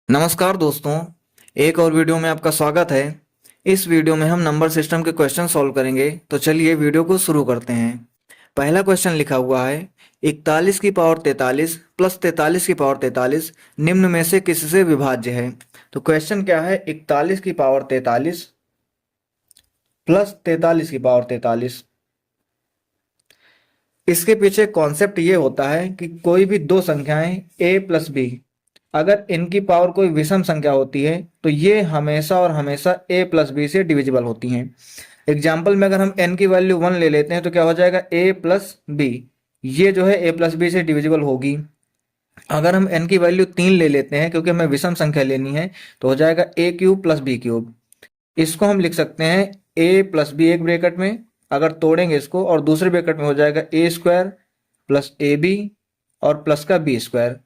नमस्कार दोस्तों, एक और वीडियो में आपका स्वागत है। इस वीडियो में हम नंबर सिस्टम के क्वेश्चन सॉल्व करेंगे। तो चलिए वीडियो को शुरू करते हैं। पहला क्वेश्चन लिखा हुआ है 41 की पावर 43 प्लस 43 की पावर 43 निम्न में से किससे विभाज्य है। तो क्वेश्चन क्या है, 41 की पावर 43 प्लस 43 की पावर 43। इसके पीछे कॉन्सेप्ट ये होता है कि कोई भी दो संख्याएं a प्लस बी, अगर इनकी पावर कोई विषम संख्या होती है तो ये हमेशा और हमेशा a प्लस बी से डिविजिबल होती हैं। एग्जाम्पल में अगर हम n की वैल्यू 1 ले लेते हैं तो क्या हो जाएगा, a प्लस बी, ये जो है a प्लस बी से डिविजिबल होगी। अगर हम n की वैल्यू 3 ले लेते हैं क्योंकि हमें विषम संख्या लेनी है तो हो जाएगा a cube plus B cube. इसको हम लिख सकते हैं a प्लस बी एक ब्रैकेट में, अगर तोड़ेंगे इसको और दूसरे ब्रैकेट में हो जाएगा a square plus A B और प्लस का बी स्क्वायर।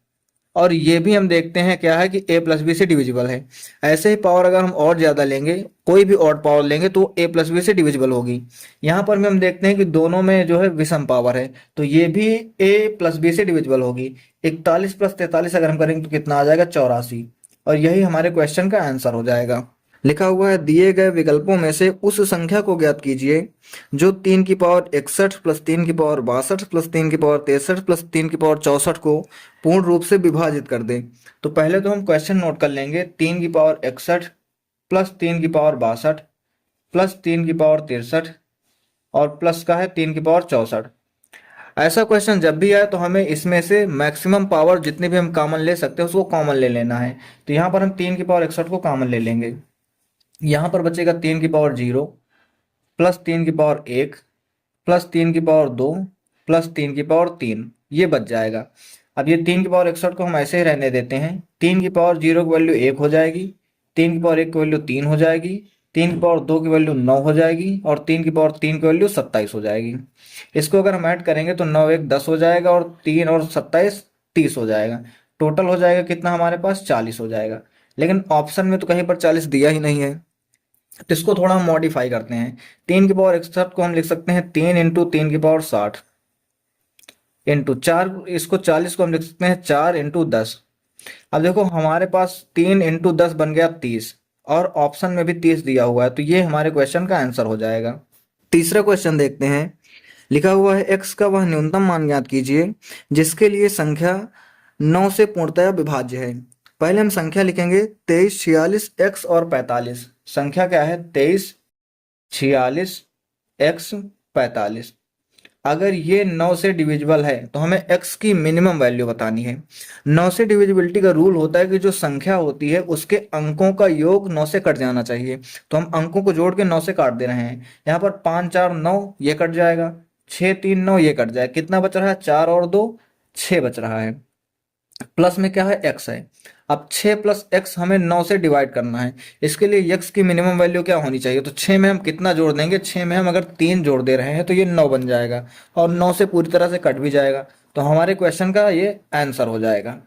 और ये भी हम देखते हैं क्या है कि a प्लस बी से डिविजिबल है। ऐसे ही पावर अगर हम और ज्यादा लेंगे, कोई भी और पावर लेंगे तो a प्लस बी से डिविजिबल होगी। यहाँ पर भी हम देखते हैं कि दोनों में जो है विषम पावर है तो ये भी a प्लस बी से डिविजिबल होगी। 41 प्लस 43 अगर हम करेंगे तो कितना आ जाएगा, 84। और यही हमारे क्वेश्चन का आंसर हो जाएगा। लिखा हुआ है दिए गए विकल्पों में से उस संख्या को ज्ञात कीजिए जो 3 की पावर 61 प्लस 3 की पावर 62 प्लस 3 की पावर 63 प्लस 3 की पावर 64 को पूर्ण रूप से विभाजित कर दे। तो पहले तो हम क्वेश्चन नोट कर लेंगे, 3 की पावर 61 प्लस 3 की पावर 62 प्लस 3 की पावर 63 और प्लस का है 3 की पावर 64। ऐसा क्वेश्चन जब भी आए तो हमें इसमें से मैक्सिमम पावर जितनी भी हम कॉमन ले सकते हैं उसको कॉमन ले लेना है। तो यहाँ पर हम 3 की पावर 61 को कॉमन ले लेंगे। यहाँ पर बचेगा 3 की पावर 0 प्लस 3 की पावर 1 प्लस 3 की पावर 2 प्लस 3 की पावर 3, ये बच जाएगा। अब ये 3 की पावर 61 को हम ऐसे ही रहने देते हैं। 3 की पावर 0 की वैल्यू 1 हो जाएगी, 3 की पावर 1 की वैल्यू 3 हो जाएगी, 3 की पावर 2 की वैल्यू 9 हो जाएगी और 3 की पावर 3 की वैल्यू 27 हो जाएगी। इसको अगर हम ऐड करेंगे तो 9 1 10 हो जाएगा और 3 और 27 30 हो जाएगा। टोटल हो जाएगा कितना, हमारे पास 40 हो जाएगा। लेकिन ऑप्शन में तो कहीं पर 40 दिया ही नहीं है तो इसको थोड़ा हम मॉडिफाई करते हैं। 3 की पावर 61 को हम लिख सकते हैं 3 इंटू 3 की पावर 60 इंटू 4, इसको 40 को हम लिख सकते हैं 4 इंटू 10। अब देखो हमारे पास 3 इंटू 10 बन गया 30 और ऑप्शन में भी 30 दिया हुआ है तो ये हमारे क्वेश्चन का आंसर हो जाएगा। तीसरा क्वेश्चन देखते हैं। लिखा हुआ है x का वह न्यूनतम मान ज्ञात कीजिए जिसके लिए संख्या 9 से पूर्णतया विभाज्य है। पहले हम संख्या लिखेंगे 23 46 x और 45। संख्या क्या है, 23 46 x 45। अगर ये 9 से डिविजिबल है तो हमें x की मिनिमम वैल्यू बतानी है। 9 से डिविजिबिलिटी का रूल होता है कि जो संख्या होती है उसके अंकों का योग 9 से कट जाना चाहिए। तो हम अंकों को जोड़ के 9 से काट दे रहे हैं। यहाँ पर 5 4 9 ये कट जाएगा, 6 3 9 ये कट जाएगा, कितना बच रहा है, 4 और 2 6 बच रहा है। प्लस में क्या है, x है। अब 6 प्लस x हमें 9 से डिवाइड करना है। इसके लिए x की मिनिमम वैल्यू क्या होनी चाहिए, तो 6 में हम कितना जोड़ देंगे, 6 में हम अगर 3 जोड़ दे रहे हैं तो ये 9 बन जाएगा और 9 से पूरी तरह से कट भी जाएगा। तो हमारे क्वेश्चन का ये आंसर हो जाएगा।